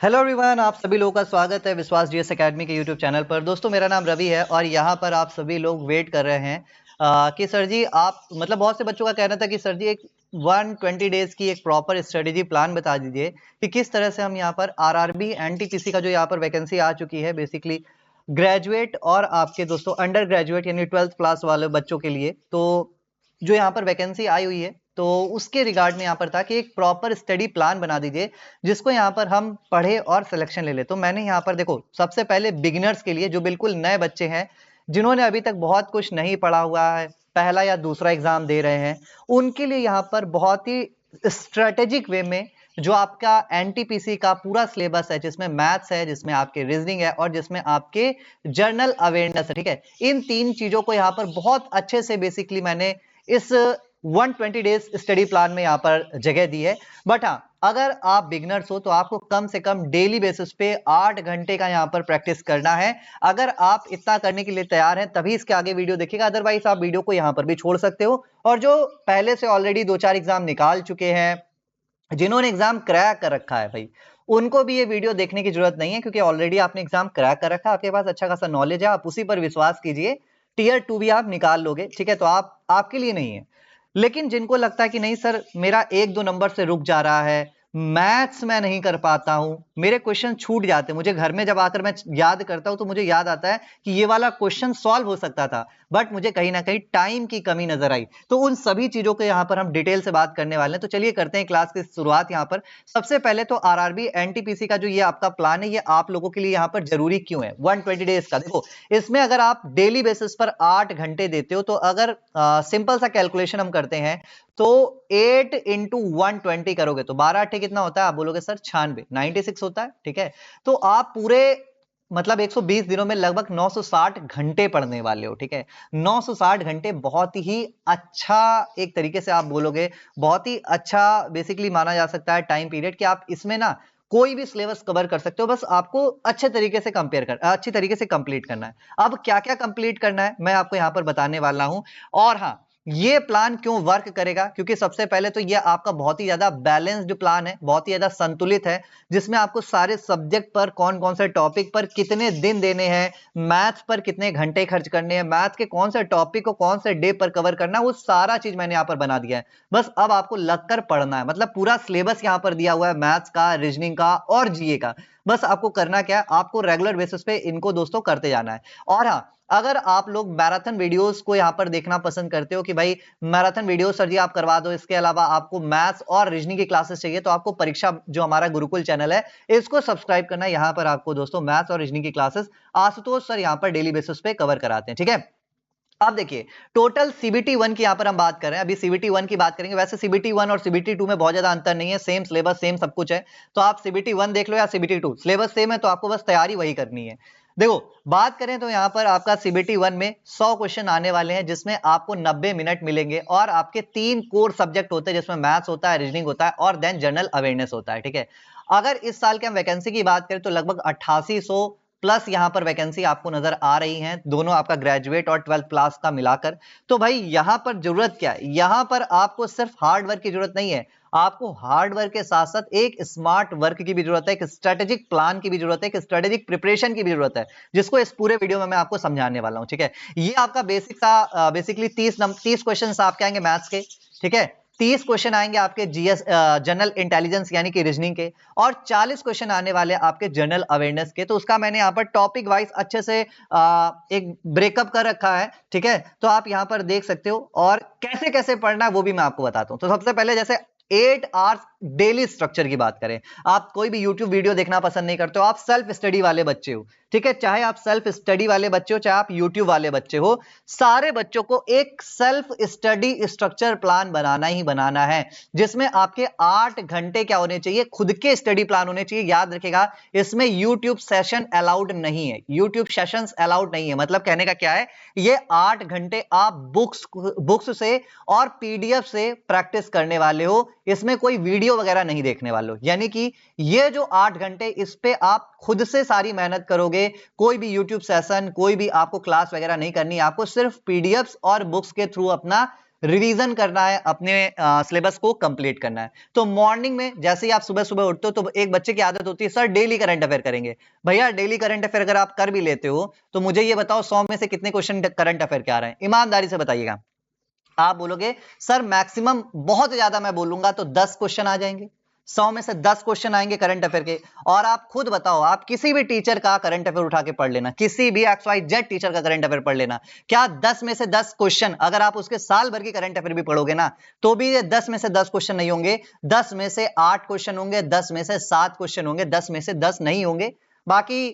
Hello everyone, आप सभी लोगों का स्वागत है विश्वास जीएस एकेडमी के यूट्यूब चैनल पर। दोस्तों, मेरा नाम रवि है और यहाँ पर आप सभी लोग वेट कर रहे हैं कि सर जी आप बहुत से बच्चों का कहना था कि सर जी एक 120 डेज की एक प्रॉपर स्ट्रेटेजी प्लान बता दीजिए कि किस तरह से हम यहाँ पर आरआरबी एनटीपीसी का जो यहाँ पर वैकेंसी आ चुकी है बेसिकली ग्रेजुएट और आपके दोस्तों अंडर ग्रेजुएट यानी 12th क्लास वाले बच्चों के लिए, तो जो यहाँ पर वैकेंसी आई हुई है तो उसके रिगार्ड में यहाँ पर था कि एक प्रॉपर स्टडी प्लान बना दीजिए जिसको यहाँ पर हम पढ़े और सिलेक्शन ले ले। तो मैंने यहाँ पर देखो, सबसे पहले बिगिनर्स के लिए जो बिल्कुल नए बच्चे हैं जिन्होंने अभी तक बहुत कुछ नहीं पढ़ा हुआ है, पहला या दूसरा एग्जाम दे रहे हैं, उनके लिए यहाँ पर बहुत ही स्ट्रेटेजिक वे में जो आपका एनटीपीसी का पूरा सिलेबस है, जिसमें मैथ्स है, जिसमें आपके रीजनिंग है और जिसमें आपके जर्नल अवेयरनेस है, ठीक है, इन तीन चीजों को यहाँ पर बहुत अच्छे से बेसिकली मैंने इस 120 डेज स्टडी प्लान में यहाँ पर जगह दी है। बट हाँ, अगर आप बिगनर्स हो तो आपको कम से कम डेली बेसिस पे 8 घंटे का यहाँ पर प्रैक्टिस करना है। अगर आप इतना करने के लिए तैयार हैं तभी इसके आगे वीडियो देखिएगा, अदरवाइज आप वीडियो को यहाँ पर भी छोड़ सकते हो। और जो पहले से ऑलरेडी 2-4 एग्जाम निकाल चुके हैं, जिन्होंने एग्जाम क्रैक कर रखा है भाई, उनको भी ये वीडियो देखने की जरूरत नहीं है क्योंकि ऑलरेडी आपने एग्जाम क्रैक कर रखा है, आपके पास अच्छा खासा नॉलेज है, आप उसी पर विश्वास कीजिए, टीयर 2 भी आप निकाल लोगे, ठीक है। तो आप आपके लिए नहीं है। लेकिन जिनको लगता है कि नहीं सर मेरा 1-2 नंबर से रुक जा रहा है, मैथ्स मैं नहीं कर पाता हूं, मेरे क्वेश्चन छूट जाते हैं, मुझे घर में जब आकर मैं याद करता हूं तो मुझे याद आता है कि ये वाला क्वेश्चन सॉल्व हो सकता था बट मुझे कहीं ना कहीं टाइम की कमी नजर आई, तो उन सभी चीजों के यहाँ पर हम डिटेल से बात करने वाले हैं। तो चलिए करते हैं क्लास की शुरुआत। यहाँ पर सबसे पहले तो आरआरबी एनटीपीसी का जो ये आपका प्लान है, ये आप लोगों के लिए यहाँ पर जरूरी क्यों है 120 डेज का। देखो, इसमें अगर आप डेली बेसिस पर 8 घंटे देते हो तो अगर सिंपल सा कैलकुलेशन हम करते हैं तो 8 इंटू 120 करोगे तो 12 कितना होता है, आप बोलोगे सर 96 होता है, ठीक है। तो आप पूरे 120 दिनों में लगभग 960 घंटे पढ़ने वाले हो, ठीक है। 960 घंटे बहुत ही अच्छा, एक तरीके से आप बोलोगे बहुत ही अच्छा बेसिकली माना जा सकता है टाइम पीरियड कि आप इसमें ना कोई भी सिलेबस कवर कर सकते हो, बस आपको अच्छे तरीके से अच्छी तरीके से कंप्लीट करना है। अब क्या क्या कंप्लीट करना है मैं आपको यहां पर बताने वाला हूं। और हाँ, ये प्लान क्यों वर्क करेगा, क्योंकि सबसे पहले तो ये आपका बहुत ही ज्यादा बैलेंस्ड प्लान है, बहुत ही ज्यादा संतुलित है, जिसमें आपको सारे सब्जेक्ट पर कौन कौन से टॉपिक पर कितने दिन देने हैं, मैथ्स पर कितने घंटे खर्च करने हैं, मैथ्स के कौन से टॉपिक को कौन से डे पर कवर करना है, वो सारा चीज मैंने यहाँ पर बना दिया है। बस अब आपको लगकर पढ़ना है, पूरा सिलेबस यहाँ पर दिया हुआ है मैथ्स का, रीजनिंग का और जीए का। बस आपको करना क्या है, आपको रेगुलर बेसिस पे इनको दोस्तों करते जाना है। और हाँ, अगर आप लोग मैराथन वीडियोस को यहाँ पर देखना पसंद करते हो कि भाई मैराथन वीडियो सर जी आप करवा दो, इसके अलावा आपको मैथ्स और रीजनिंग की क्लासेस चाहिए, तो आपको परीक्षा जो हमारा गुरुकुल चैनल है इसको सब्सक्राइब करना है। यहाँ पर आपको दोस्तों मैथ्स और रीजनिंग की क्लासेस आशुतोष सर यहाँ पर डेली बेसिस पे कवर कराते हैं, ठीक है। अब देखिए, टोटल सीबीटी 1 की यहां पर हम बात कर रहे हैं, अभी सीबीटी 1 की बात करेंगे। वैसे सीबीटी 1 और सीबीटी 2 में बहुत ज्यादा अंतर नहीं है, सेम सिलेबस सेम सब कुछ है। तो आप सीबीटी 1 देख लो या सीबीटी 2, सिलेबस सेम है, तो आपको बस तैयारी वही करनी है। देखो, बात करें तो यहां पर आपका सीबीटी 1 में 100 क्वेश्चन आने वाले हैं, जिसमें आपको 90 मिनट मिलेंगे और आपके 3 कोर सब्जेक्ट होते हैं, जिसमें मैथ्स होता है, रीजनिंग होता है और देन जनरल अवेयरनेस होता है, ठीक है। अगर इस साल के हम वैकेंसी की बात करें तो लगभग 8800 प्लस यहां पर वैकेंसी आपको नजर आ रही है, दोनों आपका ग्रेजुएट और 12th क्लास का मिलाकर। तो भाई यहां पर जरूरत क्या है, यहां पर आपको सिर्फ हार्ड वर्क की जरूरत नहीं है, आपको हार्ड वर्क के साथ साथ एक स्मार्ट वर्क की भी जरूरत है, एक स्ट्रेटेजिक प्लान की भी जरूरत है, एक स्ट्रेटेजिक प्रिपरेशन की भी जरूरत है, जिसको इस पूरे वीडियो में मैं आपको समझाने वाला हूं, ठीक है। ये आपका बेसिकली 30 क्वेश्चन आपके आएंगे मैथ्स के, ठीक है। 30 क्वेश्चन आएंगे आपके जीएस जनरल इंटेलिजेंस यानी कि रीजनिंग के, और 40 क्वेश्चन आने वाले आपके जनरल अवेयरनेस के। तो उसका मैंने यहाँ पर टॉपिक वाइज अच्छे से एक ब्रेकअप कर रखा है, ठीक है। तो आप यहाँ पर देख सकते हो और कैसे कैसे पढ़ना है वो भी मैं आपको बताता हूँ। तो सबसे पहले जैसे 8 आवर्स डेली स्ट्रक्चर की बात करें, आप कोई भी यूट्यूब वीडियो देखना पसंद नहीं करते हो, आप सेल्फ स्टडी वाले बच्चे हो, ठीक है, चाहे आप सेल्फ स्टडी वाले बच्चे हो चाहे आप यूट्यूब वाले बच्चे हो, सारे बच्चों को एक सेल्फ स्टडी स्ट्रक्चर प्लान बनाना ही बनाना है, जिसमें आपके 8 घंटे क्या होने चाहिए, खुद के स्टडी प्लान होने चाहिए। याद रखेगा, इसमें यूट्यूब सेशन अलाउड नहीं है, यूट्यूब सेशंस अलाउड नहीं है। मतलब कहने का क्या है, ये 8 घंटे आप बुक्स से और पीडीएफ से प्रैक्टिस करने वाले हो, इसमें कोई वीडियो वगैरह नहीं देखने वाले हो। यानी कि ये जो 8 घंटे, इस पे आप खुद से सारी मेहनत करोगे, कोई भी यूट्यूब सेशन, कोई भी आपको क्लास वगैरह नहीं करनी, आपको सिर्फ पीडीएफ्स और बुक्स के थ्रू अपना रिवीजन करना है, अपने सिलेबस को कंप्लीट करना है। तो मॉर्निंग में जैसे ही आप सुबह सुबह उठते हो तो एक बच्चे की आदत होती है सर डेली करंट अफेयर करेंगे। भैया डेली करंट अफेयर अगर आप कर भी लेते हो तो मुझे ये बताओ 100 में से कितने क्वेश्चन करंट अफेयर के आ रहे हैं, ईमानदारी से बताइएगा। आप बोलोगे सर मैक्सिमम बहुत ज्यादा मैं बोलूंगा तो 10 क्वेश्चन आ जाएंगे, 100 में से 10 क्वेश्चन आएंगे करंट अफेयर के। और आप खुद बताओ, आप किसी भी टीचर का करंट अफेयर उठा के पढ़ लेना, किसी भी XYZ टीचर का करंट अफेयर पढ़ लेना, क्या 10 में से 10 क्वेश्चन अगर आप उसके साल भर की करंट अफेयर भी पढ़ोगे ना तो भी ये 10 में से 10 क्वेश्चन नहीं होंगे, 10 में से 8 क्वेश्चन होंगे, 10 में से 7 क्वेश्चन होंगे, 10 में से 10 नहीं होंगे। बाकी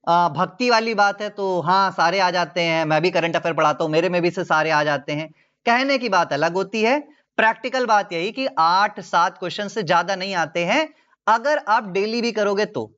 भक्ति वाली बात है तो हाँ सारे आ जाते हैं, मैं भी करंट अफेयर पढ़ाता हूं, मेरे में भी से सारे आ जाते हैं, कहने की बात अलग होती है। प्रैक्टिकल बात यही कि 8-7 क्वेश्चन से ज्यादा नहीं आते हैं अगर आप डेली भी करोगे तो।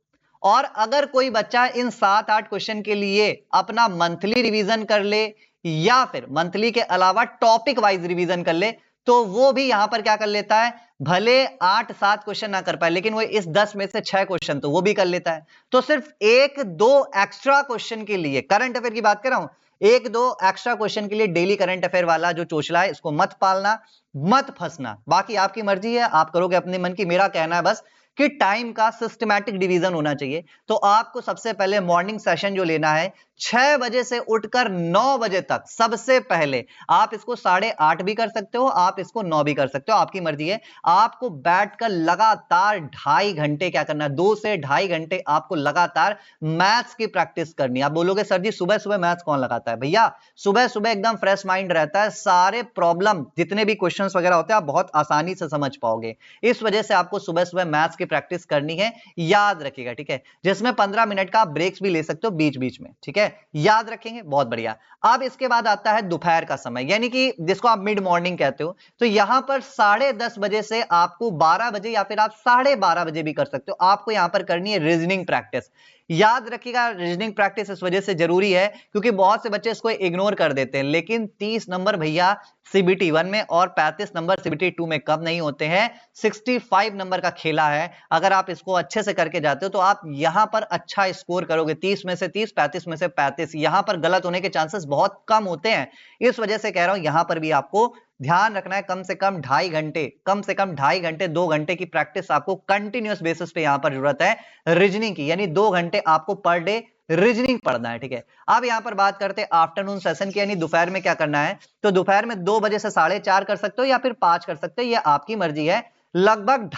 और अगर कोई बच्चा इन 7-8 क्वेश्चन के लिए अपना मंथली रिवीजन कर ले या फिर मंथली के अलावा टॉपिक वाइज रिवीजन कर ले तो वो भी यहां पर क्या कर लेता है, भले 8-7 क्वेश्चन ना कर पाए लेकिन वो इस 10 में से 6 क्वेश्चन तो वो भी कर लेता है। तो सिर्फ 1-2 एक्स्ट्रा क्वेश्चन के लिए, करंट अफेयर की बात कर रहा हूं, 1-2 एक्स्ट्रा क्वेश्चन के लिए डेली करंट अफेयर वाला जो चोचला है इसको मत पालना, मत फंसना। बाकी आपकी मर्जी है, आप करोगे अपने मन की। मेरा कहना है बस कि टाइम का सिस्टमैटिक डिवीजन होना चाहिए। तो आपको सबसे पहले मॉर्निंग सेशन जो लेना है 6 बजे से उठकर 9 बजे तक, सबसे पहले आप इसको 8:30 भी कर सकते हो, आप इसको 9 भी कर सकते हो, आपकी मर्जी है। आपको बैठकर लगातार 2.5 घंटे क्या करना है, 2 से 2.5 घंटे आपको लगातार मैथ्स की प्रैक्टिस करनी है। आप बोलोगे सर जी सुबह सुबह मैथ्स कौन लगाता है? भैया सुबह सुबह एकदम फ्रेश माइंड रहता है, सारे प्रॉब्लम जितने भी क्वेश्चंस वगैरह होते हैं आप बहुत आसानी से समझ पाओगे। इस वजह से आपको सुबह सुबह मैथ्स की प्रैक्टिस करनी है, याद रखिएगा, ठीक है, जिसमें 15 मिनट का आप ब्रेक्स भी ले सकते हो बीच बीच में, ठीक है, याद रखेंगे, बहुत बढ़िया। अब इसके बाद आता है दोपहर का समय, यानी कि जिसको आप मिड मॉर्निंग कहते हो। तो यहां पर 10:30 बजे से आपको 12 बजे या फिर आप 12:30 बजे भी कर सकते हो, आपको यहां पर करनी है रीजनिंग प्रैक्टिस। याद रखिएगा रीजनिंग प्रैक्टिस इस वजह से जरूरी है क्योंकि बहुत से बच्चे इसको इग्नोर कर देते हैं, लेकिन 30 नंबर भैया CBT 1 में और 35 नंबर CBT 2 में कम नहीं होते हैं। 65 नंबर का खेला है, अगर आप इसको अच्छे से करके जाते हो तो आप यहां पर अच्छा स्कोर करोगे, 30 में से 30, 35 में से 35, यहां पर गलत होने के चांसेस बहुत कम होते हैं। इस वजह से कह रहा हूं यहां पर भी आपको ध्यान रखना है, कम से कम 2.5 घंटे, कम से कम 2.5 घंटे 2 घंटे की प्रैक्टिस आपको कंटिन्यूअस बेसिस पे यहां पर जरूरत है रीजनिंग की, यानी 2 घंटे आपको पर डे रीजनिंग पढ़ना है, ठीक है। अब यहां पर बात करते हैं आफ्टरनून सेशन की, यानी दोपहर में क्या करना है। तो दोपहर में 2 बजे से 4:30 कर सकते हो या फिर 5 कर सकते हो, ये आपकी मर्जी है। लगभग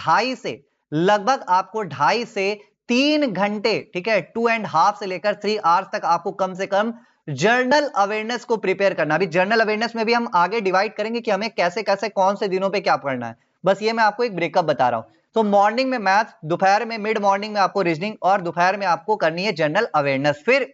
आपको 2.5 से 3 घंटे, ठीक है, 2.5 से लेकर 3 आवर्स तक आपको कम से कम जर्नल अवेयरनेस को प्रिपेयर करना। अभी जर्नल अवेयरनेस में भी हम आगे डिवाइड करेंगे कि हमें कैसे कैसे कौन से दिनों पे क्या पढ़ना है, बस ये मैं आपको एक ब्रेकअप बता रहा हूं। तो मॉर्निंग में मैथ, दोपहर में मिड मॉर्निंग में आपको रीजनिंग और दोपहर में आपको करनी है जनरल अवेयरनेस। फिर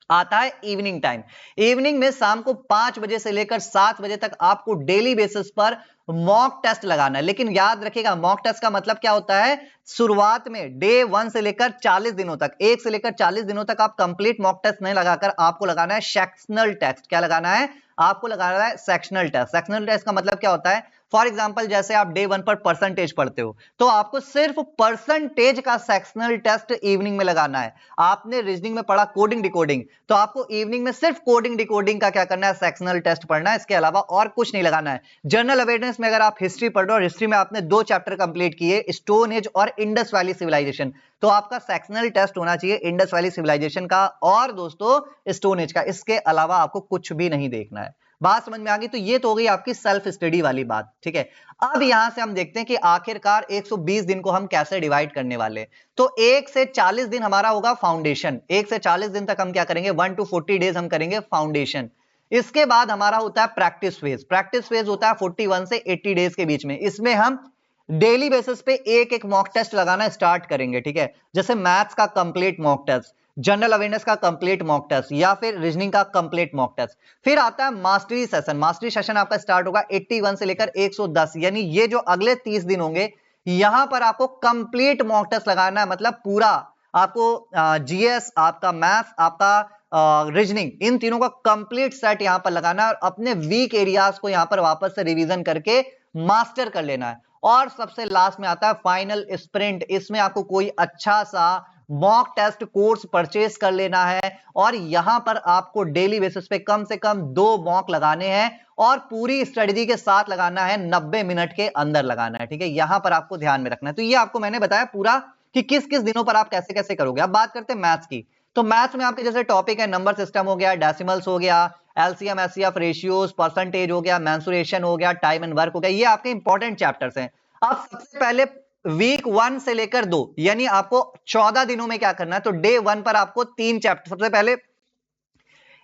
आता है इवनिंग टाइम। इवनिंग में शाम को 5 बजे से लेकर 7 बजे तक आपको डेली बेसिस पर मॉक टेस्ट लगाना है। लेकिन याद रखिएगा मॉक टेस्ट का मतलब क्या होता है, शुरुआत में डे 1 से लेकर 40 दिनों तक, 1 से लेकर 40 दिनों तक आप कंप्लीट मॉक टेस्ट नहीं लगाकर आपको लगाना है सेक्शनल टेस्ट। क्या लगाना है? आपको लगाना है सेक्शनल टेस्ट। सेक्शनल टेस्ट का मतलब क्या होता है, फॉर एग्जाम्पल जैसे आप डे 1 पर परसेंटेज पढ़ते हो तो आपको सिर्फ परसेंटेज का सेक्शनल टेस्ट इवनिंग में लगाना है। आपने रीजनिंग में पढ़ा कोडिंग डिकोडिंग, तो आपको इवनिंग में सिर्फ कोडिंग डिकोडिंग का क्या करना है, सेक्शनल टेस्ट पढ़ना है, इसके अलावा और कुछ नहीं लगाना है। जनरल अवेयरनेस में अगर आप हिस्ट्री पढ़ रहे हो, हिस्ट्री में आपने 2 चैप्टर कंप्लीट किए, स्टोन एज और इंडस वैली सिविलाइजेशन, तो आपका सेक्शनल टेस्ट होना चाहिए इंडस वैली सिविलाइजेशन का और दोस्तों स्टोन एज का, इसके अलावा आपको कुछ भी नहीं देखना है। बात समझ में आ गई? तो ये तो हो गई आपकी सेल्फ स्टडी वाली बात, ठीक है। अब यहां से हम देखते हैं कि आखिरकार 120 दिन को हम कैसे डिवाइड करने वाले। तो 1 से 40 दिन हमारा होगा फाउंडेशन, 1 से 40 दिन तक हम क्या करेंगे, 1 to 40 डेज हम करेंगे फाउंडेशन। इसके बाद हमारा होता है प्रैक्टिस फेज। प्रैक्टिस फेज होता है 41 से 80 डेज के बीच में। इसमें हम डेली बेसिस पे एक एक मॉक टेस्ट लगाना स्टार्ट करेंगे, ठीक है। जैसे मैथ्स का complete mock test, general awareness का कंप्लीट मॉक टेस्ट या फिर रीजनिंग का कंप्लीट मॉक टेस्ट। फिर आता है मास्टरी सेशन। मास्टरी सेशन आपका स्टार्ट होगा 81 से लेकर 110, यानी ये जो अगले 30 दिन होंगे यहां पर आपको कंप्लीट मॉक टेस्ट लगाना है, मतलब पूरा आपको जीएस, आपका मैथ्स, आपका रीजनिंग, इन तीनों का कंप्लीट सेट यहां पर लगाना है और अपने वीक एरियाज को यहां पर वापस से रिवीजन करके मास्टर कर लेना है। और सबसे लास्ट में आता है फाइनल स्प्रिंट। इसमें आपको कोई अच्छा सा मॉक टेस्ट कोर्स परचेस कर लेना है और यहां पर आपको डेली बेसिस पे कम से कम 2 मॉक लगाने हैं और पूरी स्ट्रेटजी के साथ लगाना है, 90 मिनट के अंदर लगाना है। ठीक है, यहां पर आपको ध्यान में रखना है। तो ये आपको मैंने बताया पूरा कि किस किस दिनों पर आप कैसे कैसे करोगे। अब बात करते हैं मैथ्स की। तो मैथ्स में आपके जैसे टॉपिक है नंबर सिस्टम हो गया, डेसिमल्स हो गया, एलसीएम एचसीएफ रेशियोज, परसेंटेज हो गया, मेंसुरेशन हो गया, टाइम एंड वर्क हो गया, ये आपके इंपॉर्टेंट चैप्टर्स हैं। अब सबसे पहले वीक 1 से लेकर 2 यानी आपको 14 दिनों में क्या करना है, तो डे 1 पर आपको 3 चैप्टर, सबसे पहले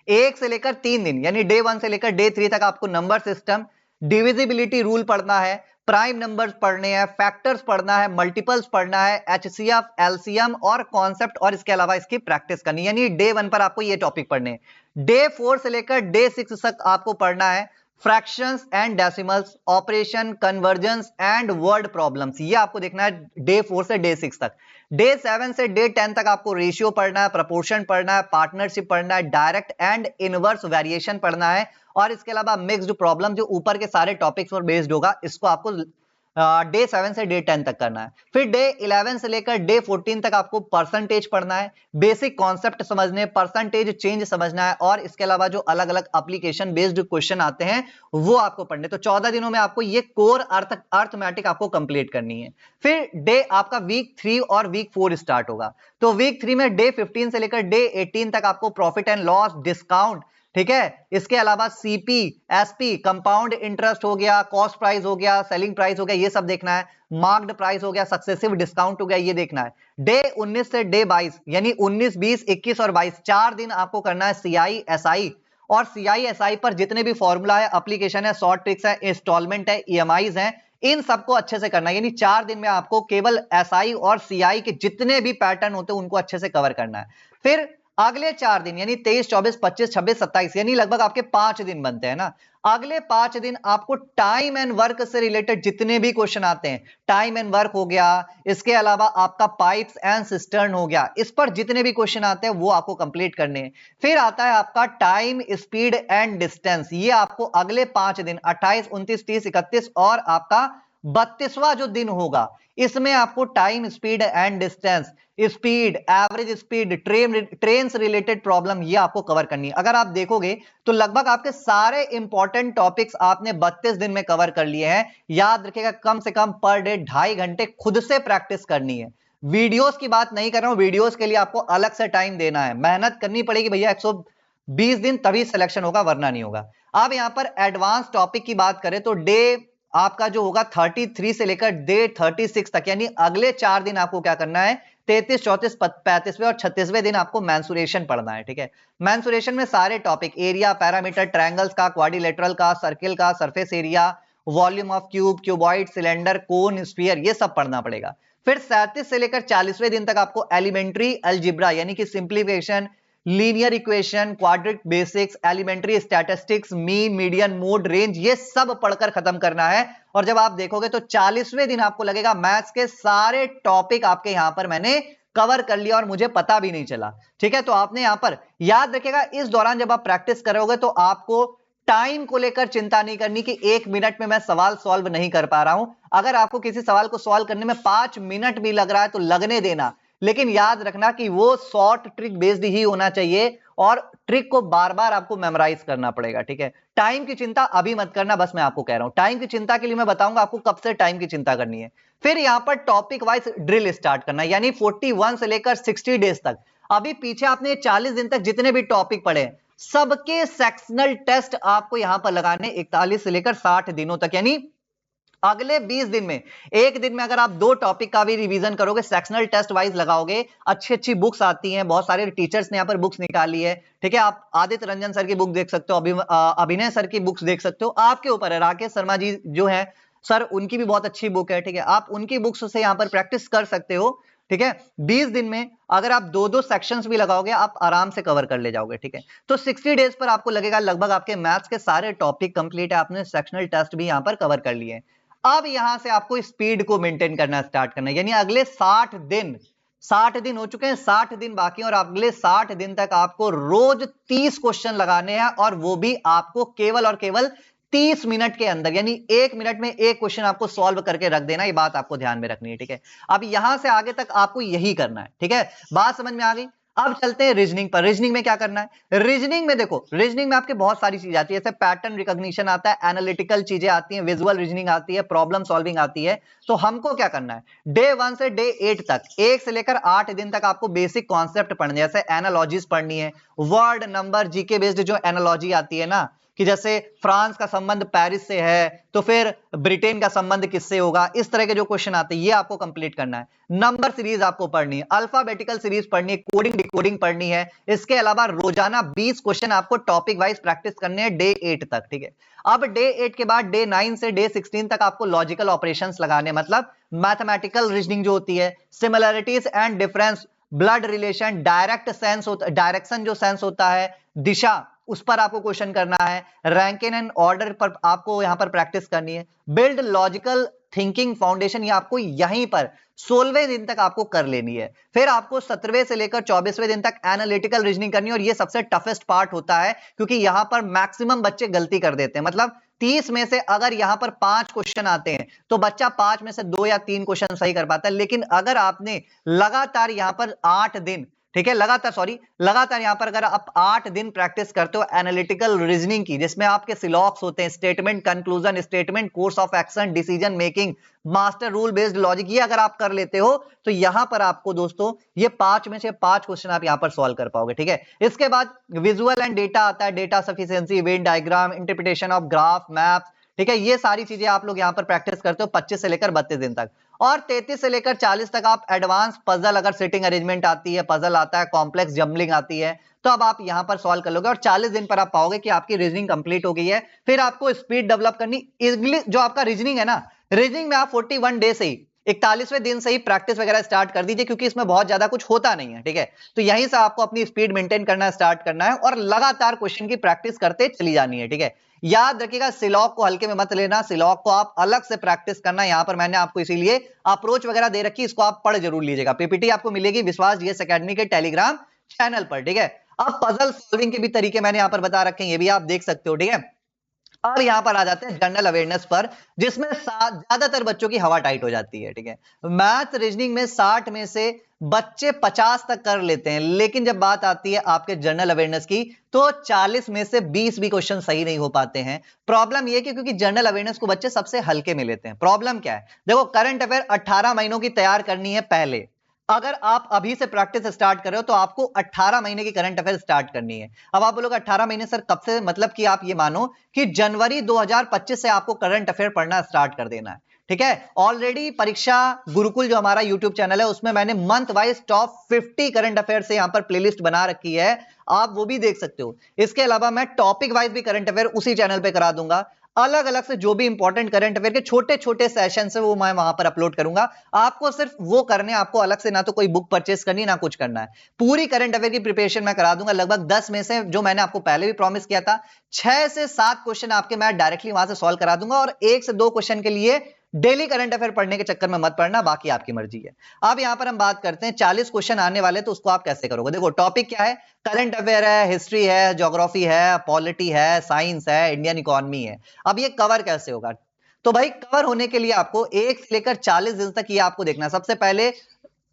1 से लेकर 3 दिन यानी डे 1 से लेकर डे 3 तक आपको नंबर सिस्टम, डिविजिबिलिटी रूल पढ़ना है, प्राइम नंबर्स पढ़ने हैं, फैक्टर्स पढ़ना है, मल्टीपल्स पढ़ना है, एचसीएफ, एलसीएम और कॉन्सेप्ट, और इसके अलावा इसकी प्रैक्टिस करनी, यानी डे 1 पर आपको ये टॉपिक पढ़ने हैं। डे 4 से लेकर डे 6 तक आपको पढ़ना है fractions and decimals, operation, convergence and word problems, ये आपको देखना है डे 4 से डे 6 तक। डे 7 से डे 10 तक आपको रेशियो पढ़ना है, प्रपोर्शन पढ़ना है, पार्टनरशिप पढ़ना है, डायरेक्ट एंड इनवर्स वेरिएशन पढ़ना है, और इसके अलावा मिक्स्ड प्रॉब्लम जो ऊपर के सारे टॉपिक्स पर बेस्ड होगा, इसको आपको डे 7 से डे 10 तक करना है। फिर डे 11 से लेकर डे 14 तक आपको परसेंटेज पढ़ना है, बेसिक कॉन्सेप्ट समझने, परसेंटेज चेंज समझना है, और इसके अलावा जो अलग अलग एप्लीकेशन बेस्ड क्वेश्चन आते हैं वो आपको पढ़ने। तो 14 दिनों में आपको ये कोर अर्थमेटिक आपको कंप्लीट करनी है। फिर डे आपका वीक 3 और वीक 4 स्टार्ट होगा। तो वीक 3 में डे 15 से लेकर डे 18 तक आपको प्रॉफिट एंड लॉस, डिस्काउंट, ठीक है, इसके अलावा सीपी, एसपी, कंपाउंड इंटरेस्ट हो गया, कॉस्ट प्राइस हो गया, सेलिंग प्राइस हो गया, ये सब देखना है, मार्क्ड प्राइस हो गया, सक्सेसिव डिस्काउंट हो गया, ये देखना है। डे 19 से डे 22 यानी 19, 20, 21 और 22 4 दिन आपको करना है सीआई एसआई, और सीआई एसआई पर जितने भी फॉर्मूला है, एप्लीकेशन है, शॉर्ट ट्रिक्स है, इंस्टॉलमेंट है, ईएमआईज हैं, इन सबको अच्छे से करना है। यानी 4 दिन में आपको केवल एसआई और सीआई के जितने भी पैटर्न होते हैं उनको अच्छे से कवर करना है। फिर अगले 4 दिन यानी 23, 24, 25, 26, 27 यानी लगभग आपके 5 दिन बनते हैं ना। अगले 5 दिन आपको टाइम एंड वर्क से रिलेटेड जितने भी क्वेश्चन आते हैं, टाइम एंड वर्क हो गया, इसके अलावा आपका पाइप्स एंड सिस्टर्न हो गया, इस पर जितने भी क्वेश्चन आते हैं वो आपको कंप्लीट करने हैं। फिर आता है आपका टाइम, स्पीड एंड डिस्टेंस, ये आपको अगले 5 दिन 28, 29, 30, 31 और आपका 32वां जो दिन होगा, इसमें आपको time, speed and distance, speed, average speed, train से रिलेटेड प्रॉब्लम, ये आपको कवर करनी है। अगर आप देखोगे तो लगभग आपके सारे इंपॉर्टेंट टॉपिक्स आपने 32 दिन में कवर कर लिए हैं। याद रखिएगा कम से कम पर डे 2.5 घंटे खुद से प्रैक्टिस करनी है। वीडियोस की बात नहीं कर रहा हूं, वीडियोस के लिए आपको अलग से टाइम देना है, मेहनत करनी पड़ेगी भैया, 120 दिन तभी सिलेक्शन होगा, वरना नहीं होगा। अब यहां पर एडवांस टॉपिक की बात करें तो डे आपका जो होगा 33 से लेकर डे 36 तक, यानी अगले 4 दिन आपको क्या करना है, 33, 34, 35वें और 36वें दिन आपको मेंसुरेशन पढ़ना है। ठीक है, मेंसुरेशन में सारे टॉपिक, एरिया, पैरामीटर, ट्रायंगल्स का, क्वाड्रिलेटरल का, सर्किल का, surface area, volume of cube, cuboid, cylinder, cone, sphere, ये सब पढ़ना पड़ेगा। फिर 37 से लेकर 40वें दिन तक आपको एलिमेंट्री अलजेब्रा यानी कि simplification, linear equation, quadratic basics, elementary statistics, mean, median, mode, range, ये सब पढ़कर खत्म करना है। और जब आप देखोगे तो 40वें दिन आपको लगेगा मैथ्स के सारे टॉपिक आपके यहां पर मैंने कवर कर लिया और मुझे पता भी नहीं चला। ठीक है, तो आपने यहां पर याद रखिएगा, इस दौरान जब आप प्रैक्टिस करोगे तो आपको टाइम को लेकर चिंता नहीं करनी कि 1 मिनट में मैं सवाल सॉल्व नहीं कर पा रहा हूं। अगर आपको किसी सवाल को सॉल्व करने में 5 मिनट भी लग रहा है तो लगने देना, लेकिन याद रखना कि वो शॉर्ट ट्रिक बेस्ड ही होना चाहिए और ट्रिक को बार बार आपको मेमोराइज करना पड़ेगा। ठीक है, टाइम की चिंता अभी मत करना, बस मैं आपको कह रहा हूं। टाइम की चिंता के लिए मैं बताऊंगा आपको कब से टाइम की चिंता करनी है। फिर यहां पर टॉपिक वाइज ड्रिल स्टार्ट करना है, यानी 41 से लेकर 60 डेज तक। अभी पीछे आपने 40 दिन तक जितने भी टॉपिक पढ़े सबके सेक्शनल टेस्ट आपको यहां पर लगाने 41 से लेकर 60 दिनों तक, यानी अगले 20 दिन में एक दिन में अगर आप 2 टॉपिक का भी रिवीजन करोगे, सेक्शनल टेस्ट वाइज लगाओगे, अच्छी अच्छी बुक्स आती हैं, बहुत सारे टीचर्स ने यहाँ पर बुक्स निकाली है। ठीक है, आप आदित्य रंजन सर की बुक देख सकते हो, अभिनय सर की बुक्स देख सकते हो, आपके ऊपर है। राकेश शर्मा जी जो है सर, उनकी भी बहुत अच्छी बुक है। ठीक है, आप उनकी बुक्स से यहाँ पर प्रैक्टिस कर सकते हो। ठीक है, 20 दिन में अगर आप 2-2 सेक्शंस भी लगाओगे आप आराम से कवर कर ले जाओगे। ठीक है, तो 60 डेज पर आपको लगेगा लगभग आपके मैथ्स के सारे टॉपिक कंप्लीट है, आपने सेक्शनल टेस्ट भी यहां पर कवर कर लिए। अब यहां से आपको स्पीड को मेंटेन करना स्टार्ट करना है, यानी अगले 60 दिन हो चुके हैं, 60 दिन बाकी, और अगले 60 दिन तक आपको रोज 30 क्वेश्चन लगाने हैं, और वो भी आपको केवल और केवल 30 मिनट के अंदर, यानी 1 मिनट में एक क्वेश्चन आपको सॉल्व करके रख देना। ये बात आपको ध्यान में रखनी है, ठीक है। अब यहां से आगे तक आपको यही करना है, ठीक है। बात समझ में आ गई। अब चलते हैं रीजनिंग पर। रीजनिंग में क्या करना है? रीजनिंग में देखो, रीजनिंग में आपके बहुत सारी चीजें आती है, जैसे पैटर्न रिकॉग्निशन आता है, एनालिटिकल चीजें आती हैं, विजुअल रीजनिंग आती है, प्रॉब्लम सॉल्विंग आती है। तो हमको क्या करना है? डे 1 से डे 8 तक, 1 से लेकर 8 दिन तक आपको बेसिक कॉन्सेप्ट पढ़ने, जैसे एनालॉजीज पढ़नी है, वर्ड नंबर जीके बेस्ड जो एनालॉजी आती है ना, कि जैसे फ्रांस का संबंध पेरिस से है तो फिर ब्रिटेन का संबंध किससे होगा, इस तरह के जो क्वेश्चन आते हैं ये आपको कंप्लीट करना है। नंबर सीरीज आपको पढ़नी है, अल्फाबेटिकल सीरीज पढ़नी है, कोडिंग डिकोडिंग पढ़नी है। इसके अलावा रोजाना 20 क्वेश्चन आपको टॉपिक वाइज प्रैक्टिस करने हैं डे 8 तक, ठीक है। अब डे 8 के बाद डे 9 से डे 16 तक आपको लॉजिकल ऑपरेशंस लगाने, मतलब मैथमेटिकल रीजनिंग जो होती है, similarities and difference, blood relation, direct sense होता, डायरेक्शन जो सेंस होता है, दिशा, उस पर आपको क्वेश्चन करना है। रैंकिन एंड ऑर्डर पर आपको यहां पर प्रैक्टिस करनी है। बिल्ड लॉजिकल थिंकिंग फाउंडेशन, ये आपको यहीं पर 16वें दिन तक आपको कर लेनी है। फिर आपको 17वें से लेकर 24वें दिन तक एनालिटिकल रीजनिंग करनी है, और ये सबसे टफेस्ट पार्ट होता है, क्योंकि यहां पर मैक्सिमम बच्चे गलती कर देते हैं। मतलब 30 में से अगर यहां पर 5 क्वेश्चन आते हैं तो बच्चा 5 में से 2 या 3 क्वेश्चन सही कर पाता है। लेकिन अगर आपने लगातार यहां पर 8 दिन, ठीक है, लगातार यहां पर अगर आप 8 दिन प्रैक्टिस करते हो एनालिटिकल रीजनिंग की, जिसमें आपके सिलॉक्स होते हैं, statement conclusion, statement course of action, decision making, master rule based logic, ये अगर आप कर लेते हो तो यहां पर आपको दोस्तों ये 5 में से 5 क्वेश्चन आप यहां पर सॉल्व कर पाओगे, ठीक है। इसके बाद विजुअल एंड डेटा आता है, data sufficiency, Venn diagram, interpretation of graph, maps, ठीक है। ये सारी चीजें आप लोग यहां पर प्रैक्टिस करते हो 25 से लेकर 32 दिन तक। और 33 से लेकर 40 तक आप एडवांस पजल, अगर सिटिंग अरेंजमेंट आती है, पजल आता है, कॉम्प्लेक्स जम्बलिंग आती है, तो अब आप यहां पर सॉल्व कर लोगे और 40 दिन पर आप पाओगे कि आपकी रीजनिंग कंप्लीट हो गई है। फिर आपको स्पीड डेवलप करनी, इंग्लिश जो आपका रीजनिंग है ना, रीजनिंग में आप 41 डे से ही, 41वें दिन से ही प्रैक्टिस वगैरह स्टार्ट कर दीजिए, क्योंकि इसमें बहुत ज्यादा कुछ होता नहीं है, ठीक है। तो यहीं से आपको अपनी स्पीड मेंटेन करना स्टार्ट करना है और लगातार क्वेश्चन की प्रैक्टिस करते चली जानी है, ठीक है। याद रखिएगा, सिलॉक को हल्के में मत लेना, सिलॉक को आप अलग से प्रैक्टिस करना। यहां पर मैंने आपको इसीलिए अप्रोच वगैरह दे रखी, इसको आप पढ़ जरूर लीजिएगा। पीपीटी आपको मिलेगी विश्वास जीएस एकेडमी के टेलीग्राम चैनल पर, ठीक है। अब पजल सॉल्विंग के भी तरीके मैंने यहां पर बता रखे हैं, ये भी आप देख सकते हो, ठीक है। अब यहां पर आ जाते हैं जनरल अवेयरनेस पर, जिसमें ज्यादातर बच्चों की हवा टाइट हो जाती है, ठीक है। मैथ रीजनिंग में 60 में से बच्चे 50 तक कर लेते हैं, लेकिन जब बात आती है आपके जनरल अवेयरनेस की तो 40 में से 20 भी क्वेश्चन सही नहीं हो पाते हैं। प्रॉब्लम यह कि क्योंकि जनरल अवेयरनेस को बच्चे सबसे हल्के में लेते हैं। प्रॉब्लम क्या है? देखो, करंट अफेयर 18 महीनों की तैयार करनी है पहले। अगर आप अभी से प्रैक्टिस स्टार्ट कर रहे हो तो आपको 18 महीने की करंट अफेयर स्टार्ट करनी है। अब आप बोलोगे 18 महीने सर कब से, मतलब कि आप ये मानो कि जनवरी 2025 से आपको करंट अफेयर पढ़ना स्टार्ट कर देना है, ठीक है। ऑलरेडी परीक्षा गुरुकुल जो हमारा यूट्यूब चैनल है, उसमें मैंने month wise top 50 current affair से यहां पर प्लेलिस्ट बना रखी है, आप वो भी देख सकते हो। इसके अलावा मैं टॉपिक वाइज भी करंट अफेयर उसी चैनल पे करा दूंगा। अलग अलग से जो भी इंपॉर्टेंट करंट अफेयर के छोटे छोटे सेशन है वो मैं वहां पर अपलोड करूंगा। आपको सिर्फ वो करने, आपको अलग से ना तो कोई बुक परचेस करनी ना कुछ करना है। पूरी करंट अफेयर की प्रिपरेशन मैं करा दूंगा। लगभग 10 में से, जो मैंने आपको पहले भी प्रॉमिस किया था, 6 से 7 क्वेश्चन आपके मैं डायरेक्टली वहां से सॉल्व करा दूंगा, और 1 से 2 क्वेश्चन के लिए डेली करंट अफेयर पढ़ने के चक्कर में मत पढ़ना, बाकी आपकी मर्जी है। अब यहां पर हम बात करते हैं 40 क्वेश्चन आने वाले, तो उसको आप कैसे करोगे। देखो, टॉपिक क्या है? करंट अफेयर है, हिस्ट्री है, ज्योग्राफी है, पॉलिटी है, साइंस है, इंडियन इकोनॉमी है। अब ये कवर कैसे होगा? तो भाई, कवर होने के लिए आपको 1 से लेकर 40 दिन तक ये आपको देखना है। सबसे पहले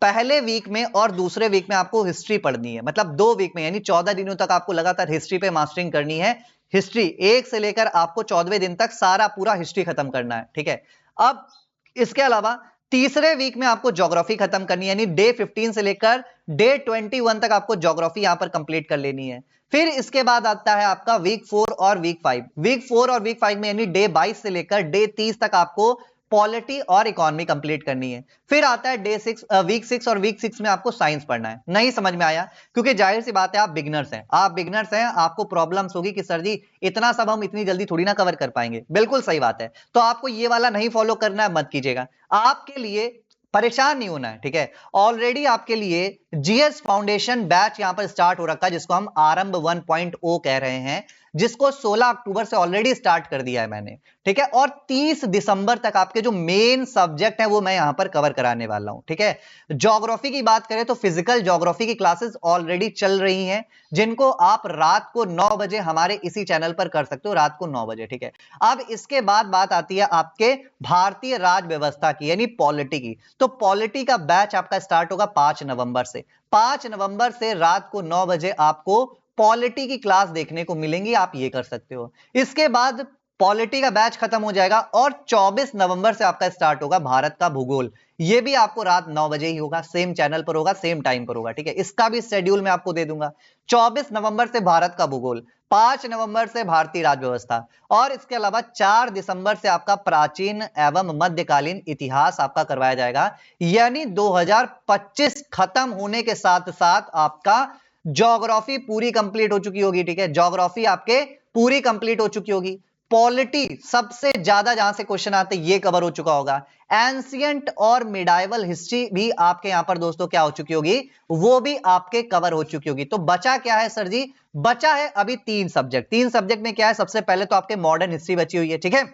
पहले वीक में और दूसरे वीक में आपको हिस्ट्री पढ़नी है, मतलब 2 वीक में, यानी 14 दिनों तक आपको लगातार हिस्ट्री पे मास्टरिंग करनी है। हिस्ट्री 1 से लेकर आपको 14वें दिन तक सारा पूरा हिस्ट्री खत्म करना है, ठीक है। अब इसके अलावा तीसरे वीक में आपको ज्योग्राफी खत्म करनी है, यानी डे 15 से लेकर डे 21 तक आपको ज्योग्राफी यहां पर कंप्लीट कर लेनी है। फिर इसके बाद आता है आपका वीक 4 और वीक 5। वीक 4 और वीक 5 में, यानी डे 22 से लेकर डे 30 तक आपको पॉलिटी और इकोनॉमी कंप्लीट करनी है। फिर आता है वीक 6, और वीक 6 में आपको साइंस पढ़ना है। नहीं समझ में आया? क्योंकि जाहिर सी बात है, आप बिगनर्स हैं, आपको प्रॉब्लम्स होगी कि सर जी इतना सब हम इतनी जल्दी थोड़ी ना कवर कर पाएंगे। बिल्कुल सही बात है, तो आपको ये वाला नहीं फॉलो करना है, मत कीजिएगा। आपके लिए परेशान नहीं होना है, ठीक है। ऑलरेडी आपके लिए जीएस फाउंडेशन बैच यहां पर स्टार्ट हो रखा है, जिसको हम आरंभ 1.0 कह रहे हैं। जिसको 16 अक्टूबर से ऑलरेडी स्टार्ट कर दिया है मैंने, ठीक है। और 30 दिसंबर तक आपके जो मेन सब्जेक्ट है वो मैं यहां पर कवर कराने वाला हूं, ठीक है। ज्योग्राफी की बात करें तो फिजिकल ज्योग्राफी की क्लासेस ऑलरेडी चल रही हैं, जिनको आप रात को 9 बजे हमारे इसी चैनल पर कर सकते हो, रात को 9 बजे, ठीक है। अब इसके बाद बात आती है आपके भारतीय राज व्यवस्था की, यानी पॉलिटी की। तो पॉलिटी का बैच आपका स्टार्ट होगा 5 नवंबर से। 5 नवंबर से रात को 9 बजे आपको पॉलिटी की क्लास देखने को मिलेंगी, आप ये कर सकते हो। इसके बाद पॉलिटी का बैच खत्म हो जाएगा और 24 नवंबर से आपका स्टार्ट होगा भारत का भूगोल। ये भी आपको रात 9 बजे ही होगा, सेम चैनल पर होगा, सेम टाइम पर होगा, ठीक है। इसका भी शेड्यूल मैं आपको दे दूंगा। 24 नवंबर से भारत का भूगोल, 5 नवंबर से भारतीय राज्य व्यवस्था, और इसके अलावा 4 दिसंबर से आपका प्राचीन एवं मध्यकालीन इतिहास आपका करवाया जाएगा। यानी 2025 खत्म होने के साथ साथ आपका ज्योग्राफी पूरी कंप्लीट हो चुकी होगी, ठीक है। ज्योग्राफी आपके पूरी कंप्लीट हो चुकी होगी। पॉलिटी सबसे ज्यादा जहां से क्वेश्चन आते हैं ये कवर हो चुका होगा। एंशियंट और मिडाइवल हिस्ट्री भी आपके यहां पर दोस्तों क्या हो चुकी होगी, वो भी आपके कवर हो चुकी होगी। तो बचा क्या है सर जी, बचा है अभी 3 सब्जेक्ट। 3 सब्जेक्ट में क्या है, सबसे पहले तो आपके मॉडर्न हिस्ट्री बची हुई है, ठीक है।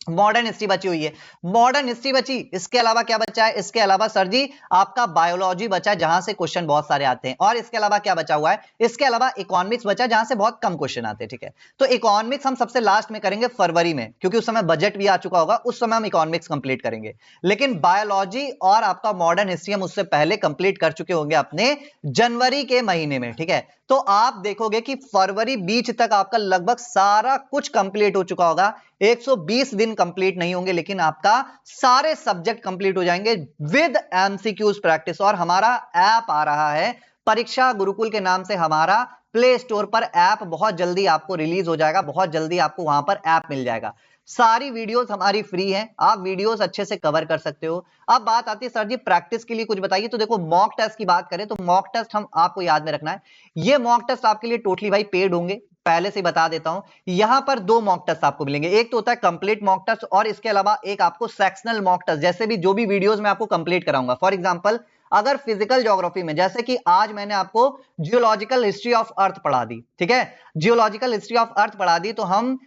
मॉडर्न हिस्ट्री बची हुई है, मॉडर्न हिस्ट्री बची। इसके अलावा क्या बचा है, इसके अलावा सर जी आपका बायोलॉजी बचा है, जहां से क्वेश्चन बहुत सारे आते हैं। और इसके अलावा क्या बचा हुआ है, इसके अलावा इकोनॉमिक्स बचा है, जहां से बहुत कम क्वेश्चन आते हैं, ठीक है। तो इकोनॉमिक्स हम सबसे लास्ट में करेंगे फरवरी में, क्योंकि उस समय बजट भी आ चुका होगा, उस समय हम इकोनॉमिक्स कंप्लीट करेंगे। लेकिन बायोलॉजी और आपका मॉडर्न हिस्ट्री हम उससे पहले कंप्लीट कर चुके होंगे अपने जनवरी के महीने में, ठीक है। तो आप देखोगे कि फरवरी बीच तक आपका लगभग सारा कुछ कंप्लीट हो चुका होगा। 120 दिन कंप्लीट नहीं होंगे, लेकिन आपका सारे सब्जेक्ट कंप्लीट हो जाएंगे विद एमसीक्यूज प्रैक्टिस। और हमारा ऐप आ रहा है परीक्षा गुरुकुल के नाम से, हमारा प्ले स्टोर पर ऐप बहुत जल्दी आपको रिलीज हो जाएगा, बहुत जल्दी आपको वहां पर ऐप मिल जाएगा। सारी वीडियोस हमारी फ्री हैं, आप वीडियोस अच्छे से कवर कर सकते हो। अब बात आती है सर जी प्रैक्टिस के लिए कुछ बताइए। तो देखो मॉक टेस्ट की बात करें तो मॉक टेस्ट हम आपको याद में रखना है, ये मॉक टेस्ट आपके लिए टोटली भाई पेड होंगे, पहले से बता देता हूं। यहां पर 2 मॉक टेस्ट आपको मिलेंगे, एक तो होता है कंप्लीट मॉक टेस्ट, और इसके अलावा एक आपको सेक्शनल मॉक टेस्ट, जैसे भी जो भी वीडियोस में आपको कंप्लीट कराऊंगा। फॉर एग्जांपल अगर फिजिकल ज्योग्राफी में, जैसे कि आज मैंने आपको जियोलॉजिकल हिस्ट्री ऑफ अर्थ पढ़ा दी, ठीक है, जियोलॉजिकल हिस्ट्री ऑफ अर्थ पढ़ा दी, तो हम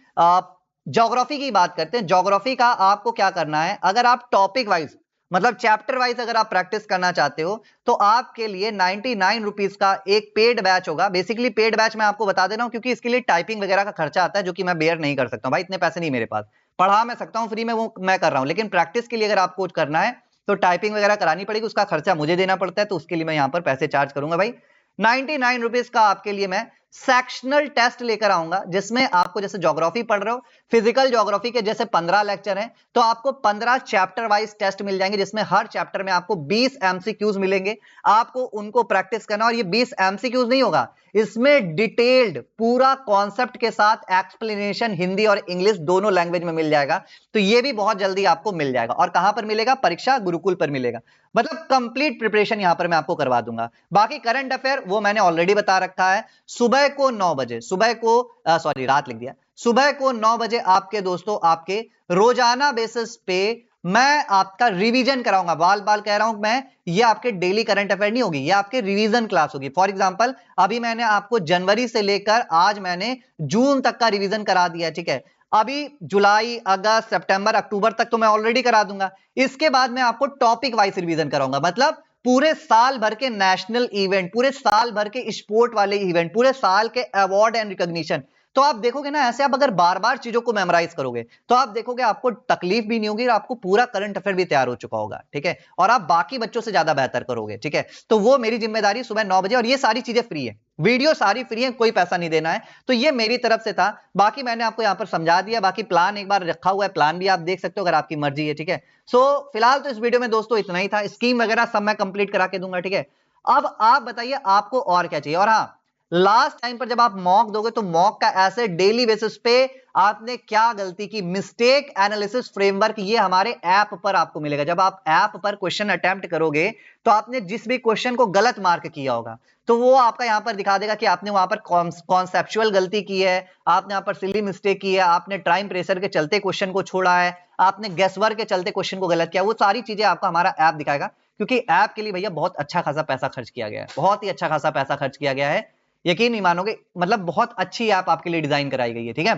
ज्योग्राफी की बात करते हैं। ज्योग्राफी का आपको क्या करना है, अगर आप टॉपिक वाइज मतलब चैप्टर वाइज अगर आप प्रैक्टिस करना चाहते हो, तो आपके लिए 99 रुपीज का एक पेड बैच होगा। बेसिकली पेड बैच मैं आपको बता दे रहा हूं, क्योंकि इसके लिए टाइपिंग वगैरह का खर्चा आता है, जो कि मैं बेयर नहीं कर सकता हूं भाई, इतने पैसे नहीं मेरे पास। पढ़ा मैं सकता हूं फ्री में, वो मैं कर रहा हूं, लेकिन प्रैक्टिस के लिए अगर आपको कुछ करना है तो टाइपिंग वगैरह करानी पड़ेगी, उसका खर्चा मुझे देना पड़ता है, तो उसके लिए मैं यहां पर पैसे चार्ज करूंगा भाई। 99 रुपीज का आपके लिए मैं सेक्शनल टेस्ट लेकर आऊंगा, जिसमें आपको, जैसे ज्योग्राफी पढ़ रहे हो, फिजिकल ज्योग्राफी के जैसे 15 लेक्चर हैं, तो आपको 15 चैप्टर वाइज टेस्ट मिल जाएंगे, जिसमें हर चैप्टर में आपको 20 एमसीक्यूज मिलेंगे। आपको उनको प्रैक्टिस करना, और ये 20 एमसीक्यूज नहीं होगा, इसमें डिटेल्ड पूरा कॉन्सेप्ट के साथ एक्सप्लेनेशन हिंदी और इंग्लिश दोनों लैंग्वेज में मिल जाएगा। तो ये भी बहुत जल्दी आपको मिल जाएगा। और कहां पर मिलेगा, परीक्षा गुरुकुल पर मिलेगा। मतलब कंप्लीट प्रिपरेशन यहां पर मैं आपको करवा दूंगा। बाकी करंट अफेयर वो मैंने ऑलरेडी बता रखा है, सुबह को 9 बजे, सुबह को सॉरी रात लिख दिया, सुबह को 9 बजे आपके दोस्तों, आपके रोजाना बेसिस पे मैं आपका रिवीजन कराऊंगा। बाल बाल कह रहा हूं मैं, ये आपके डेली करंट अफेयर नहीं होगी, ये आपके रिवीजन क्लास होगी। फॉर एग्जांपल अभी मैंने आपको जनवरी से लेकर आज मैंने जून तक का रिवीजन करा दिया, ठीक है। अभी जुलाई, अगस्त, सितंबर, अक्टूबर तक तो मैं ऑलरेडी करा दूंगा। इसके बाद मैं आपको टॉपिक वाइज रिवीजन कराऊंगा, मतलब पूरे साल भर के नेशनल इवेंट, पूरे साल भर के स्पोर्ट वाले इवेंट, पूरे साल के अवार्ड एंड रिकॉग्निशन। तो आप देखोगे ना, ऐसे आप अगर बार बार चीजों को मेमोराइज करोगे तो आप देखोगे आपको तकलीफ भी नहीं होगी, और आपको पूरा करंट अफेयर भी तैयार हो चुका होगा, ठीक है। और आप बाकी बच्चों से ज्यादा बेहतर करोगे, ठीक है। तो वो मेरी जिम्मेदारी, सुबह 9 बजे, और ये सारी चीजें फ्री है, वीडियो सारी फ्री है, कोई पैसा नहीं देना है। तो ये मेरी तरफ से था, बाकी मैंने आपको यहां पर समझा दिया। बाकी प्लान एक बार रखा हुआ है, प्लान भी आप देख सकते हो अगर आपकी मर्जी है, ठीक है। सो फिलहाल तो इस वीडियो में दोस्तों इतना ही था, स्कीम वगैरह सब मैं कंप्लीट करा के दूंगा, ठीक है। अब आप बताइए आपको और क्या चाहिए। और हाँ, लास्ट टाइम पर जब आप मॉक दोगे तो मॉक का ऐसे डेली बेसिस पे आपने क्या गलती की, मिस्टेक एनालिसिस फ्रेमवर्क, ये हमारे ऐप पर आपको मिलेगा। जब आप ऐप पर क्वेश्चन अटेम्प्ट करोगे तो आपने जिस भी क्वेश्चन को गलत मार्क किया होगा, तो वो आपका यहां पर दिखा देगा कि आपने वहां पर कॉन्सेप्चुअल गलती की है, आपने यहां पर सिली मिस्टेक की है, आपने टाइम प्रेशर के चलते क्वेश्चन को छोड़ा है, आपने गेसवर्क के चलते क्वेश्चन को गलत किया। वो सारी चीजें आपको हमारा ऐप दिखाएगा, क्योंकि ऐप के लिए भैया बहुत अच्छा खासा पैसा खर्च किया गया है, बहुत ही अच्छा खासा पैसा खर्च किया गया है। यकीन नहीं मानोगे, मतलब बहुत अच्छी ऐप आपके लिए डिजाइन कराई गई है, ठीक है।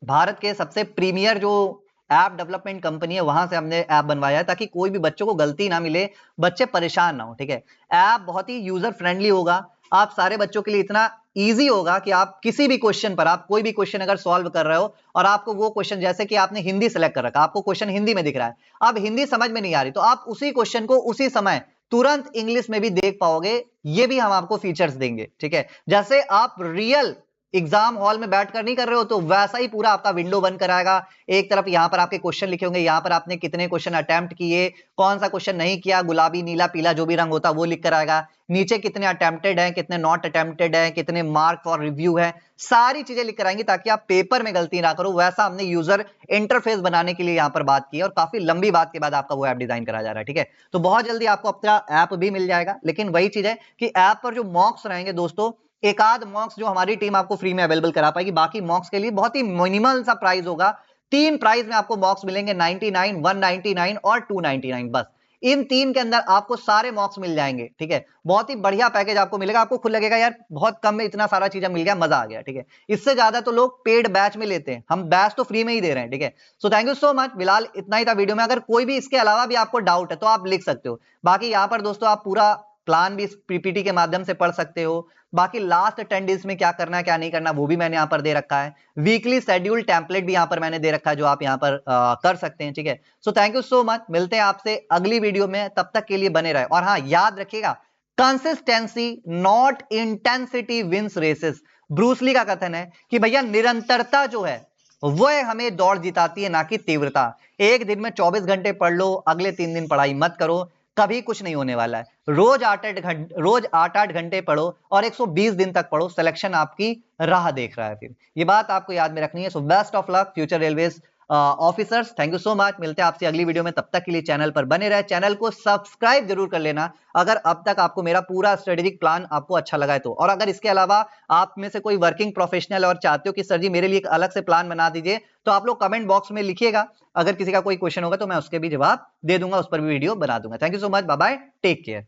भारत के सबसे प्रीमियर जो ऐप डेवलपमेंट कंपनी है वहां से हमने ऐप बनवाया है, ताकि कोई भी बच्चों को गलती ना मिले, बच्चे परेशान ना हो, ठीक है। ऐप बहुत ही यूजर फ्रेंडली होगा, आप सारे बच्चों के लिए इतना इजी होगा कि आप किसी भी क्वेश्चन पर, आप कोई भी क्वेश्चन अगर सॉल्व कर रहे हो और आपको वो क्वेश्चन, जैसे कि आपने हिंदी सेलेक्ट कर रखा, आपको क्वेश्चन हिंदी में दिख रहा है, अब हिंदी समझ में नहीं आ रही, तो आप उसी क्वेश्चन को उसी समय तुरंत इंग्लिश में भी देख पाओगे। ये भी हम आपको फीचर्स देंगे, ठीक है। जैसे आप रियल एग्जाम हॉल में बैठकर नहीं कर रहे हो, तो वैसा ही पूरा आपका विंडो बन कराएगा। एक तरफ यहां पर आपके क्वेश्चन लिखे होंगे, यहां पर आपने कितने क्वेश्चन अटेम्प्ट किए, कौन सा क्वेश्चन नहीं किया, गुलाबी नीला पीला जो भी रंग होता है वो लिख कर आएगा। नीचे कितने अटेम्प्टेड हैं, कितने नॉट अटेम्प्टेड हैं, कितने मार्क फॉर रिव्यू है, सारी चीजें लिख कर आएंगी, ताकि आप पेपर में गलती ना करो। वैसा हमने यूजर इंटरफेस बनाने के लिए यहां पर बात की है, और काफी लंबी बात के बाद आपका वो ऐप डिजाइन करा जा रहा है, ठीक है। तो बहुत जल्दी आपको अपना ऐप भी मिल जाएगा, लेकिन वही चीज है कि ऐप पर जो मॉक्स रहेंगे दोस्तों, एक आध मॉक्स जो हमारी टीम आपको फ्री में अवेलेबल करा पाएगी, बाकी मॉक्स के लिए बहुत ही मिनिमल सा प्राइस होगा। 3 प्राइस में आपको मॉक्स मिलेंगे, 99, 199 और 299, बस इन 3 के अंदर आपको सारे मॉक्स मिल जाएंगे, ठीक है। बहुत ही बढ़िया पैकेज आपको मिलेगा, आपको खुद लगेगा यार बहुत कम में इतना सारा चीजें मिल गया, मजा आ गया, ठीक है। इससे ज्यादा तो लोग पेड बैच में लेते हैं, हम बैच तो फ्री में ही दे रहे हैं, ठीक है। So thank you so much, फिलहाल इतना ही था वीडियो में। अगर कोई भी इसके अलावा भी आपको डाउट है तो आप लिख सकते हो। बाकी यहाँ पर दोस्तों आप पूरा प्लान भी इस पीपीटी के माध्यम से पढ़ सकते हो। बाकी लास्ट 10 डेज में क्या करना है क्या नहीं करना वो भी मैंने यहाँ पर दे रखा है। वीकली शेड्यूल टेम्पलेट भी यहाँ पर मैंने दे रखा है, जो आप यहाँ पर कर सकते हैं, ठीक है। So thank you so much, मिलते हैं आपसे अगली वीडियो में, तब तक के लिए बने रहे। और हाँ, याद रखिएगा, consistency not intensity wins races. Bruce Lee का कथन है कि भैया निरंतरता जो है वो हमें दौड़ जिताती है, ना कि तीव्रता। एक दिन में 24 घंटे पढ़ लो, अगले 3 दिन पढ़ाई मत करो, कभी कुछ नहीं होने वाला है। रोज 8-8 घंटे पढ़ो और 120 दिन तक पढ़ो, सिलेक्शन आपकी राह देख रहा है। फिर ये बात आपको याद में रखनी है। So best of luck future railways officers, thank you so much. मिलते हैं आपसे अगली वीडियो में, तब तक के लिए चैनल पर बने रहे, चैनल को सब्सक्राइब जरूर कर लेना अगर अब तक आपको मेरा पूरा स्ट्रेटेजिक प्लान आपको अच्छा लगा है तो। और अगर इसके अलावा आप में से कोई वर्किंग प्रोफेशनल और चाहते हो कि सर जी मेरे लिए एक अलग से प्लान बना दीजिए, तो आप लोग कमेंट बॉक्स में लिखिएगा। अगर किसी का कोई क्वेश्चन होगा तो मैं उसके भी जवाब दे दूंगा, उस पर भी वीडियो बना दूंगा। Thank you so much, bye bye, take care.